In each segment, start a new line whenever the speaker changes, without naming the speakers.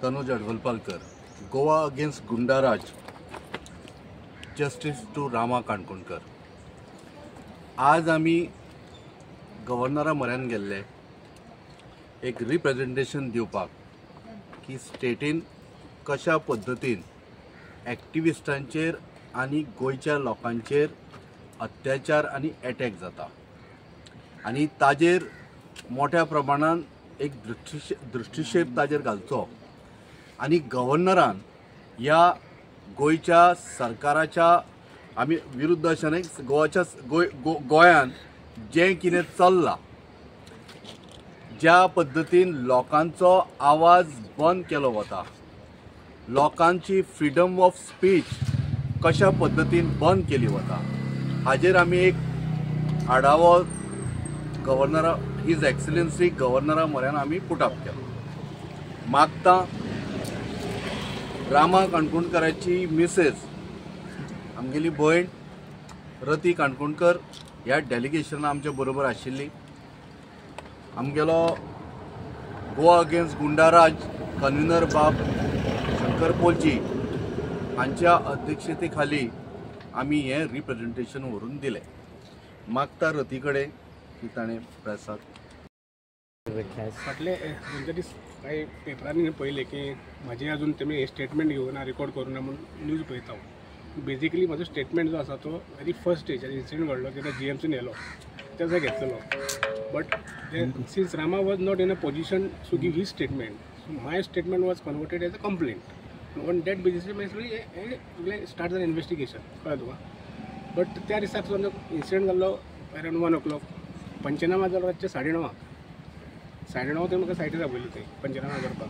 Tanuj Adavalpalkar, Goa against goondaraj, justice to Rama Kankonkar. आज आम्ही गव्हर्नरा म्हऱ्यान गेल्ले एक रिप्रेजेंटेशन दिवपाक की स्टेटीन कशा पद्धतीन एक्टिविस्टांचेर आनी गोयच्या लोकांचेर अत्याचार आनी अटॅक जाता आनी ताजेर मोठ्या प्रमाणान एक दृष्टिक्षेप ताजेर घालचो आनी गव्हर्नरान ह्या गोयच्या सरकाराच्या आमी विरुद्ध अशें न्हय, गोवाच्या गोंयान जें कितें चल्लां, ज्या पद्धतीन लोकांचो आवाज बंद केलो वता, लोकांची फ्रीडम ऑफ स्पीच कशा पद्धतीन बंद केली वता, हाजेर आमी एक आढावो गव्हर्नरा हिज एक्सलन्सी गव्हर्नरा म्हऱ्यान आमी पुटअप केलो। मागता रामा काणकोणकराची मिसेस आमगेली भयण रती काणकोणकर ह्या डेलिगेशनान आमच्या बरोबर आशिल्ली। आमगेलो गोवा अगेन्स्ट गुंडाराज कन्व्हिनर बाब शंकर पोलजी हांच्या अध्यक्षते खाली आमी हे रिप्रेजेंटेशन व्हरून दिले। मागता रती कडेन की ताणें प्रेसाक
फाटले दोन दीस काही पेपरांनी पळयलें की म्हाजें अजून तेमी स्टेटमेंट घेवना, रिकॉर्ड करूना म्हणून न्यूज पळयता। बेजिकली म्हजो स्टेटमेंट जो आसा तो वेरी फर्स्ट स्टेज इन्सिडंट घडलो तेन्ना GMCन येयलो तेजो घेतलेलो, but since Rama was not in a position to give his statement, so my statement was converted as a complaint on date basis मागीर स्टार्ट जालें इन्वेस्टिगेशन, कळ्ळें तुका। बट त्या दिसाक समजा इन्सिडंट जाल्लो अरावंड 1 o'clock, पंचनामा जालो रातचे 9:30 ते म्हाका सायटीर आपयली थंय पंचनामा करपाक।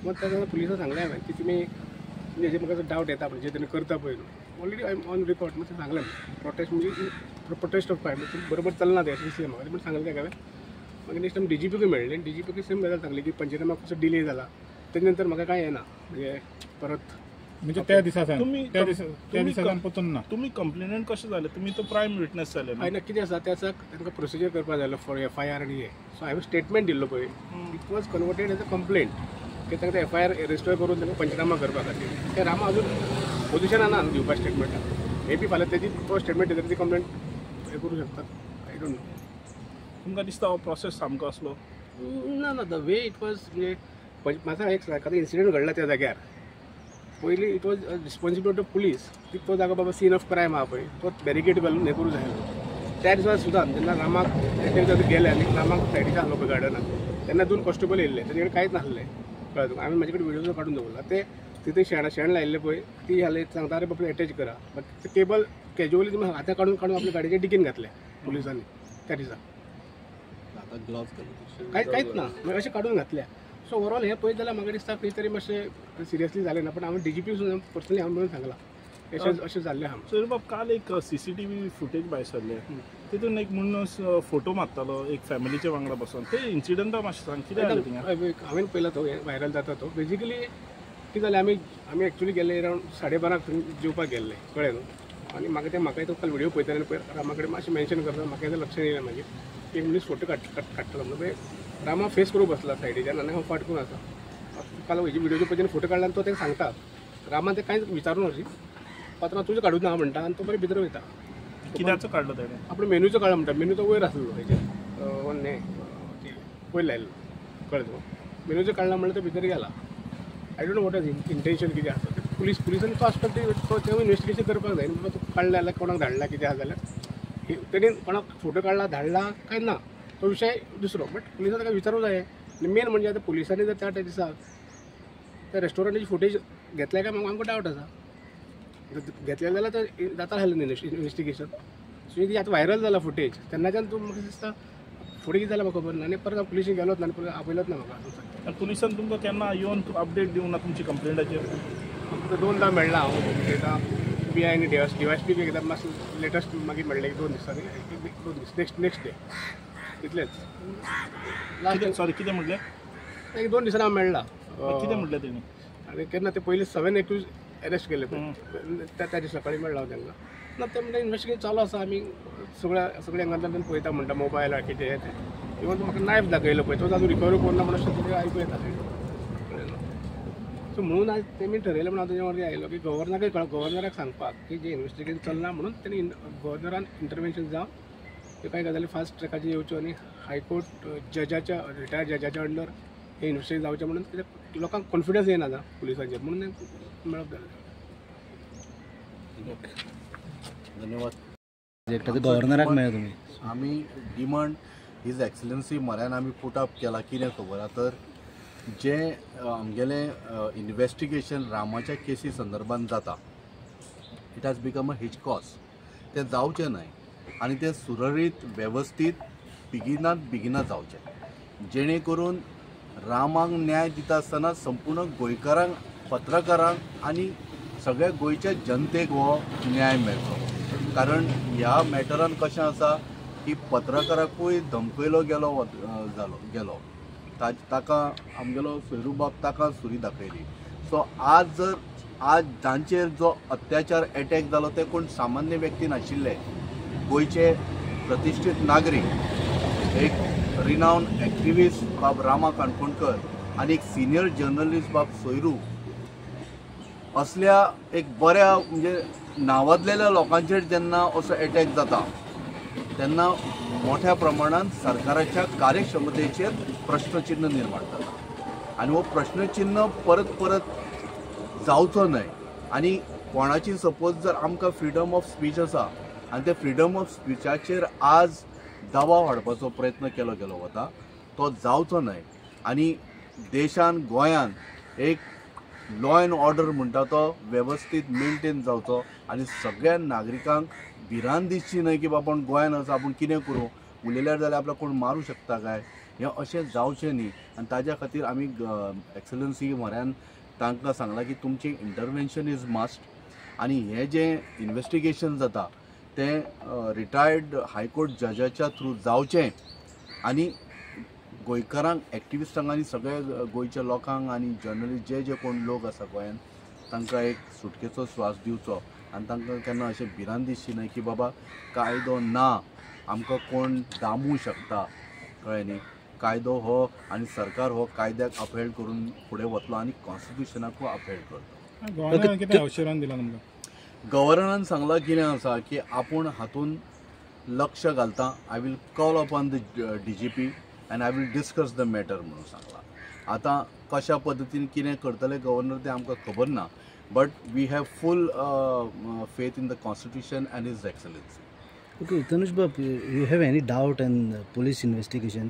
मग त्या पुलिसांक सांगलें हांवें की तुमी हेजे म्हाका डावट येता पळय जे तुमी करता पळय already I am on record, म्हणजे सांगलें प्रोटेस्ट म्हणजे प्रोटेस्ट ऑफ क्रायम बरोबर चलना ते अशें म्हाका पण सांगलें हांवें। मागीर नेक्स्ट टायम DGPक मेळ्ळें, DGPक सेम गजाल सांगली की पंचनामा कसो डिले जाला, तेजे नंतर म्हाका कांय येना, म्हणजे परत
म्हणजे त्या दिसासान पतून ना
तुम्ही कंप्लेनंट कशें जालें, तुमी तो प्रायम विटनेस जाले
ना। हय, कितें आसा त्या दिसाक तांकां प्रोसिजर करपाक जाय फॉर FIR आनी हे, सो हांवें स्टेटमेंट दिल्लो पळय, it was converted as a complaint की तांकां FIR रजिस्टर करून तांकां पंचनामा करपा खातीर। ते रामा अजून पोजिशनान ना दिवपाक स्टेटमेंटाक, मे बी फाल्यां तेजी तो स्टेटमेंट दिता ती कंप्लेंट हे करूं शकतात, आय डोंट नो।
तुमकां दिसता हो प्रोसेस सामको असलो
ना द वे इट वॉज, म्हणजे म्हाका एक एखादो इन्सिडंट घडला त्या जाग्यार पयली it was responsibility of police की तो जागो बाबा सीन ऑफ क्रायम आहा पळय तो बॅरिकेड घालून हे करूं जाय। त्या दिसा सुद्दां जेन्ना रामाक एटेक गेले आनी रामाक सायडीच्या आहलो पळय गार्डनाक, तेन्ना 2 कॉन्स्टेबल येयल्ले, ताचे कडेन कांयच नासलें, कळ्ळें तुका। हांवें म्हाजे कडेन व्हिडिओ काडून दवरला, ते तिथे शेण लायिल्ले पळय ती हाले सांगता रे बाबा अटॅच करा, बट ते केबल कॅज्युअली तुमी हातां काडून आपल्या गाडयेच्या डिकीन घातले पुलिसांनी त्या दिसा, कांयच ना अशें काडून घातल्या। सो ओवरऑल हे पळयत जाल्यार म्हाका दिसता खंय तरी मातशें सिरियसली जालें ना, पण हांवें DGP सुद्दां पर्सनली हांवें मेळून सांगलां अशें जाल्लें आहा।
सर बाब काल एक CCTV फुटेज भायर सरले, तितून एक मनीस फोटो मारतालो एक फॅमिलीच्या वांगडा बसून, ते इन्सिडंटा मातशें सांग कितें जालें थिंगा।
हांवें पळयला तो व्हायरल जाता तो, बेजिकली कितें जालें आमी एक्चुली गेल्ले अरावंड 12:30 थंय जेवपाक गेल्ले, कळ्ळें न्हू। आनी म्हाका तो काल व्हिडिओ पळयताना पळय रामा कडेन मातशें मेन्शन करता, म्हाका हें लक्षांत येयलें मागीर एक मनीस फोटो काडटालो म्हणजे रामा फेस करूं बसला सायडीच्यान आनी हांव फाट करून आसा। काल हेजी व्हिडिओचे पळयताना फोटो काडला आनी तो तेका सांगता, रामान ते कांयच विचारून अशी पात्रां तुजें काडूंक ना म्हणटा आनी तो बरें भितर वयता।
कित्याचो काडलो तेणें?
आपलो मेनूचो काडलो म्हणटा, मेनू तो वयर आसलो हेजे वयर लायलो, कळ्ळें तुका। मेनूचो काडला म्हणल्यार तो भितर गेला, I don't know what is intention कितें आसा ते पुलिसान तो आसपाक ते इन्वेस्टिगेशन करपाक जाय, बाबा तो काडला जाल्यार कोणाक धाडला कितें आसा जाल्यार तेणेन कोणाक फोटो काडला धाडला काय ना तो विशय दुसरो, बट पुलिसांक ताका विचारूंक जाय। आनी मेन म्हणजे आतां पुलिसांनी जर त्या दिसाक त्या रेस्टॉरंटाची फुटेज घेतल्या काय आमकां डावट आसा, घेतलें जाल्यार तर जाता आसलें इन्वेस्टिगेशन। सो ती आतां व्हायरल जाला फुटेज, तेन्नाच्यान तूं म्हाका दिसता फुडें कितें जालें म्हाका खबर ना, आनी परत पुलिशेन गेलोच ना आनी परत आपयलोच ना म्हाका।
पुलिसान तुमकां केन्ना येवन अपडेट दिवंक ना तुमची कंप्लेंटाचेर?
म्हाका 2दा मेळ्ळा, हांव एकदां PI आनी DYSP एकदां मातशें लेटस्ट मागीर मेळ्ळें 2 दिसांनी, 2 दीस नेक्स्ट डे इतलेंच।
सॉरी कितें म्हणलें?
एक 2 दिसांनी हांव मेळ्ळा,
कितें म्हणलें तेणी?
आनी केन्ना ते पयलीं 7 एक्यूज अरेस्ट केले पळय त्या दिसा सकाळीं मेळ्ळा हांव तांकां। ना ते म्हणटा इन्वेस्टिगेशन चालू आसा, आमी सगळ्या एंगलांतल्यान पळयता म्हणटा, मोबायल कितें इवन म्हाका नायफ दाखयलो पळय तो अजून रिकवर करूना म्हणून अशें कितें आयकूं येता। सो म्हणून आज तेमी ठरयलें म्हणून हांव तुजे वरती आयलो की गव्हर्नराक सांगपाक की जे इन्व्हेस्टिगेशन चल्लां म्हणून त्यांनी गव्हर्नरान इंटरवेन्शन जावन ह्यो कांय गजाली फास्ट ट्रॅकाचेर येवच्यो आनी हायकोर्ट जजाच्या रिटायर्ड जजाच्या अंडर हे इन्व्हेस्टिगेशन जावचें म्हणून कित्याक लोकांक कॉन्फिडन्स येना पुलिसांचेर म्हणून हें मेळप जालें.
धन्यवाद.
गव्हर्नराक मेळ्ळा तुमी.
आमी डिमांड हिज एक्सलन्सी म्हऱ्यान आमी पुट अप केला. कितें खबर आहा तर जे आमगेले इन्व्हेस्टिगेशन रामाच्या केसी संदर्भात जाता इट हॅज बिकम अ हिच कॉज. तें जावचें न्हय आनी तें सुरळीत वेवस्थीत बेगिनात जावचें जेणे करून रामाक न्याय दिता आसतना संपूर्ण गोंयकारांक पत्रकारांक आनी सगळ्या गोंयच्या जनतेक हो न्याय मेळचो. कारण ह्या मॅटरान कशें आसा की पत्रकाराकूय धमकयलो गेलो ताका आमगेलो सोयरू बाब ताका सुरी दाखयली. सो आज तांचेर जो अत्याचार एटॅक जालो ते कोण सामान्य व्यक्ती नाशिल्ले, गोंयचे प्रतिश्ठीत नागरीक, एक रिनाउंड एक्टिविस्ट बाब रामा काणकोणकर आनी एक सिनियर जर्नलिस्ट बाब सोयरू असल्या एक बऱ्या म्हणजे नावाजलेल्या लोकांचेर जेन्ना असो एटॅक जाता तेन्ना मोठ्या प्रमाणात सरकाराच्या कार्यक्षमतेचेर प्रश्नचिन्ह निर्माण जाता आनी हो प्रश्नचिन्ह परत जावचो न्हय. आनी कोणाची सपोज जर आमकां फ्रिडम ऑफ स्पीच आसा आनी त्या फ्रिडम ऑफ स्पीचाचेर आज दबाव हाडपाचो प्रयत्न केलो वता तो जावचो न्हय. आनी देशान गोंयान एक लॉ एंड ऑर्डर म्हणटा तो वेवस्थीत मेंटेन जावचो आनी सगळ्या नागरिकांक भिरांत दिसची न्हय की बाबा आपण गोंयान आसा आपूण कितें करूं, उलयल्यार जाल्यार आपल्याक कोण मारूं शकता काय, हें अशें जावचें न्ही. आनी ताज्या खातीर आमी एक्सलन्सी म्हऱ्यान तांकां सांगलां की तुमचें इंटरवेन्शन इज मस्ट आनी हें जें इन्व्हेस्टिगेशन जाता तें रिटायर्ड हायकोर्ट जजाच्या थ्रू जावचें आनी गोंयकारांक एक्टिविस्टांक आनी सगळ्या गोंयच्या लोकांक आनी जर्नलिस्ट जे कोण लोक आसा गोंयान तांकां एक सुटकेचो स्वास दिवचो आनी तांकां केन्ना अशें भिरांत दिसची न्हय की बाबा कायदो ना, आमकां कोण दामू शकता, कळ्ळें न्ही. कायदो हो आनी सरकार हो कायद्याक अपहेल्ड करून फुडें वतलो आनी कॉन्स्टिट्युशनाकूय अपहेल्ड करतो.
गव्हर्नरान कितें अश्युरन्स दिला तुमकां?
गव्हर्नरान सांगलां कितें आसा की आपूण हातून लक्ष घालता. I will call upon the DGP and I will discuss the matter म्हणून सांगलां. आतां कशा पद्दतीन कितें करतले गव्हर्नर तें आमकां खबर ना, but we have full faith in the constitution and his excellency.
Okay Tanuj बाब, you have any doubt in police investigation?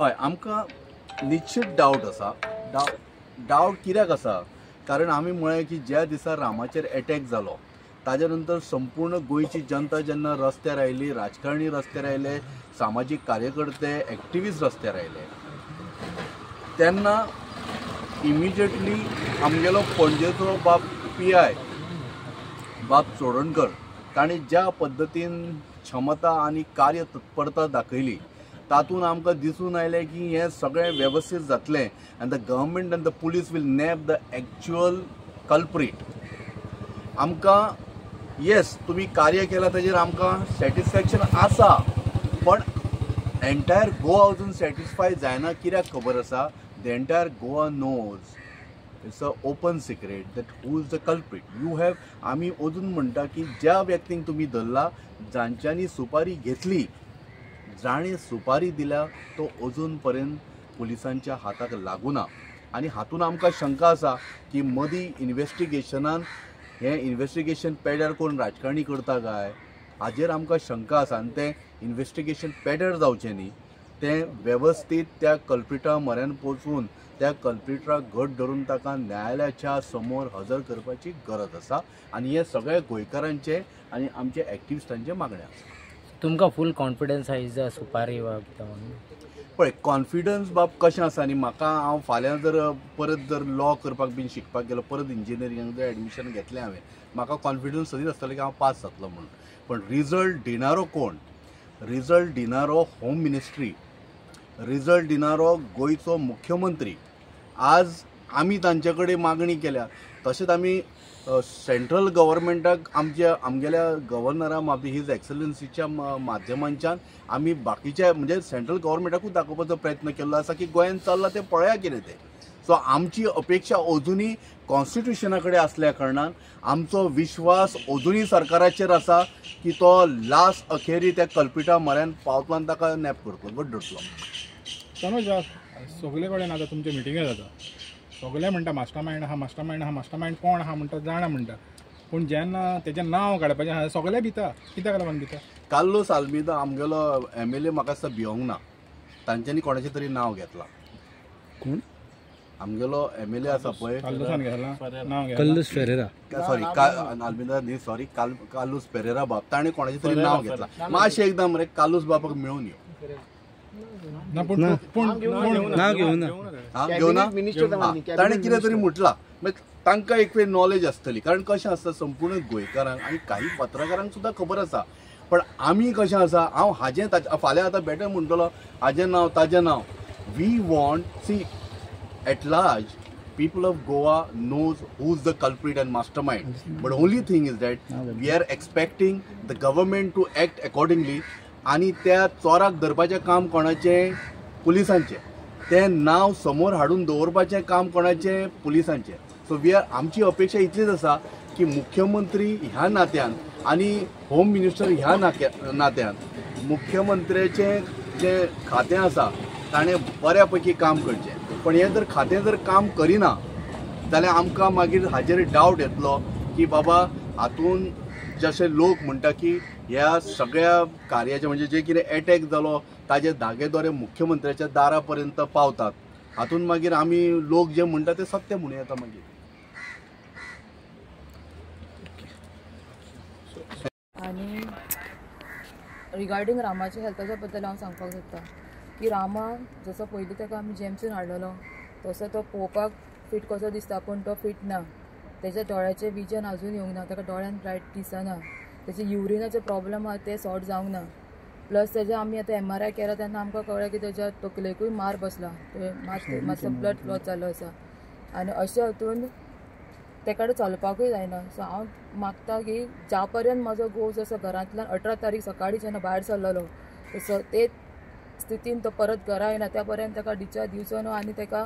हय, आमकां निश्चित डावट आसा. डावट कित्याक आसा कारण आमी म्हळें की ज्या दिसा रामाचेर एटॅक जालो ताज्या नंतर संपूर्ण गोंयची जनता जेन्ना रस्त्यार आयली, राजकारणी रस्त्यार आयले, सामाजीक कार्यकर्ते, एक्टिविस्ट रस्त्यार आयले, तेन्ना इमिजिएटली आमगेलो पणजेचो बाब PI बाब चोडणकर ताणें ज्या पद्दतीन क्षमता आनी कार्य तत्परता दाखयली तातूंत आमकां दिसून आयलें की हें सगळें वेवस्थीत जातलें and the government and the police will nab the actual culprit. आमकां येस तुमी कार्य केलां ताजेर आमकां सॅटिस्फॅक्शन आसा, पण एंटायर गोवा अजून सॅटिस्फाय जायना. कित्याक खबर आसा, the entire Goa knows it's a open secret that who is the culprit. You have आमी अजून म्हणटा की ज्या व्यक्तींक तुमी धरला, जांच्यांनी सुपारी घेतली, जाणें सुपारी दिल्या तो अजून पर्यंत पुलिसांच्या हाताक लागूना. आनी हातून आमकां शंका आसा की मदीं इन्व्हेस्टिगेशनान हें इन्व्हेस्टिगेशन पेड्यार कोण राजकारणी करता काय, हाजेर आमकां शंका आसा. आनी तें इन्व्हेस्टिगेशन पेड्यार जावचें न्ही, तें वेवस्थीत त्या कल्प्रिटा म्हऱ्यान पोचून त्या कल्प्रिटाक घट धरून ताका न्यायालयाच्या समोर हजर करपाची गरज आसा. आनी हे सगळ्या गोंयकारांचे आनी आमच्या एक्टिविस्टांचे मागणें आसा.
तुमकां फूल कॉन्फिडन्स आहा इज सुपारी वा कितें म्हणून?
पळय, कॉन्फिडन्स बाब कशें आसा न्ही, म्हाका हांव फाल्यां जर परत जर लॉ करपाक बीन शिकपाक गेलो, परत इंजिनियरिंगाक जर एडमिशन घेतलें हांवें, म्हाका कॉन्फिडन्स सदींच आसतलें की हांव पास जातलो म्हणून. पण रिजल्ट दिणारो कोण? रिजल्ट दिणारो होम मिनिस्ट्री, रिजल्ट दिणारो गोंयचो मुख्यमंत्री. आज आमी तांचे कडेन मागणी केल्या, तशेंच आमी सेंट्रल गव्हर्मेंटाक आमगेल्या गव्हर्नरा हिज एक्सलन्सीच्या माध्यमांच्यान आमी बाकीच्या म्हणजे सेंट्रल गव्हर्मेंटाकूच दाखोवपाचो प्रयत्न केल्लो आसा की गोंयान चल्लां तें पळया कितें तें. सो आमची अपेक्षा अजूनही कॉन्स्टिट्युशना कडेन असल्या कारणान आमचो विश्वास अजूनही सरकाराचेर आसा की तो लास्ट अखेरी त्या कल्पिटा म्हऱ्यान पावतलो ताका नॅप करतलो धरतलो.
समज सगळे कडेन आतां तुमचे मिटिंगे जाता, सगळे म्हणटा मास्टरमाइंड आहा मास्टरमाइंड आहा मास्टरमाइंड कोण आहा म्हणटा जाणा म्हणटा, पूण जेन्ना तेजें नांव काडपाचें आहा सगळे भिता. कित्याक लागून भिता?
कार्लोस आल्मेदा आमगेलो MLA म्हाका दिसता भिवंक ना, तांच्यांनी कोणाचें तरी नांव घेतलां.
कोण?
आमगेलो MLA आसा पळय,
काल्लुसान घेतला नांव घेतला.
कल्लूस फेरेरा.
सॉरी आल्मेदा न्ही, सॉरी कार्लोस पेरेरा बाब, ताणें कोणाचें तरी नांव घेतलां. मातशें एकदां मरे कार्लोस बाबाक मेळून यो.
ना पूण
नांव घेवं ना.
घेवना ताणें कितें तरी म्हटलां. तांकां एक वेळ नॉलेज आसतली, कारण कशें आसता संपूर्ण गोंयकारांक आनी काही पत्रकारांक सुद्दां खबर आसा. पण आमी कशें आसा, हांव हाजें फाल्यां आतां बेटर म्हणटलो हाजें नांव ताजें नांव. We want see at large people of Goa knows who's the culprit and mastermind, but only thing is that we are expecting the government to act accordingly. आणि त्या चोराक धरपाचें काम कोणाचें? पुलिसांचें. तें नांव समोर हाडून दवरपाचें काम कोणाचें? पुलिसांचें. सो आमची अपेक्षा इतलीच आसा की मुख्यमंत्री ह्या नात्यान आनी होम मिनिस्टर ह्या नात्यान मुख्यमंत्र्याचें जें खातें आसा ताणें बऱ्यापैकी काम करचें. पण हें जर खातें जर काम करिना जाल्यार आमकां मागीर हाजेर डावट येतलो की बाबा हातून जशे लोक म्हणटा की ह्या सगळ्या कार्याचे म्हणजे जे कितें एटॅक जालो ताजे धागेदोरे मुख्यमंत्र्याच्या दारा पर्यंत पावतात. हातून मागीर आमी लोक जे म्हणटा ते सत्य म्हणूं येता मागीर.
आनी रिगार्डींग रामाच्या हेल्थाच्या बद्दल हांव सांगपाक सोदतां की रामा जसो पयलीं ताका आमी जेम्सून हाडलेलो तसो तो पळोवपाक फीट कसो दिसता, पूण तो फीट ना. तेज्या दोळ्याचें विजन आजून येवंक ना, ताका दोळ्यान ब्रायट दिसना. तेजे युरिनाचे प्रॉब्लम आहा ते सॉर्ट जावंक ना. प्लस तेजे आमी आतां MRI केला तेन्ना आमकां कळ्ळें की तेज्या तकलेकूय मार बसला, मातसो ब्लड क्लॉट जाल्लो आसा. आनी अशें हातून तेका चलपाकूय जायना. सो हांव मागता की ज्या पर्यंत म्हाजो घोव जसो घरांतल्यान 18 तारीख सकाळीं जेन्ना भायर सरलेलो ते स्थितीन तो परत घरा येना त्या पर्यंत ताका डिस्चार्ज दिवचो न्हू. आनी ताका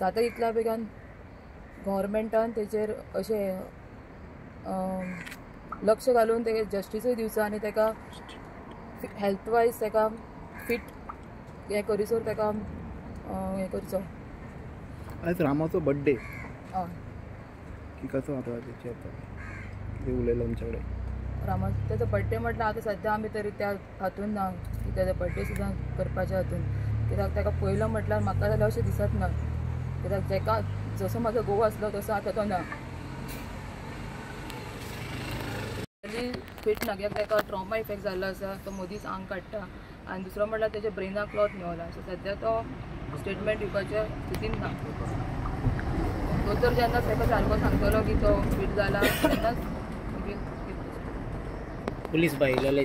जाता तितल्या बेगान गव्हर्मेंटान तेचेर अशें लक्ष घालून तेका जस्टिसूय दिवचो आनी ताका हेल्थ वायज ताका फीट हें करिसर ताका हें करचो.
आयज रामाचो बर्थडे.
हय.
की कसो आतां तेचे कितें उलयलो आमच्या कडेन?
रामा तेजो बर्थडे म्हटल्यार आतां सद्या आमी तरी त्या हातून ना की तेजो बर्थडे सुद्दां करपाच्या हातून. कित्याक ताका पयलो म्हटल्यार म्हाका जाल्यार अशें दिसत ना. कित्याक जेका जसो म्हाजो घोव आसलो तसो आतां तो ना. फीट ना कित्याक ताका ट्रॉमा इफेक्ट जाल्लो आसा. तो मदींच आंग काडटा आनी दुसरो म्हटल्यार तेजे ब्रेनाक क्लॉट मेवला. सो सद्या तो स्टेटमेंट दिवपाच्या स्थितीन ना. दोतोर जेन्ना ताका सारको सांगतलो की तो फीट जाला तेन्नाच
पुलीस बायलेले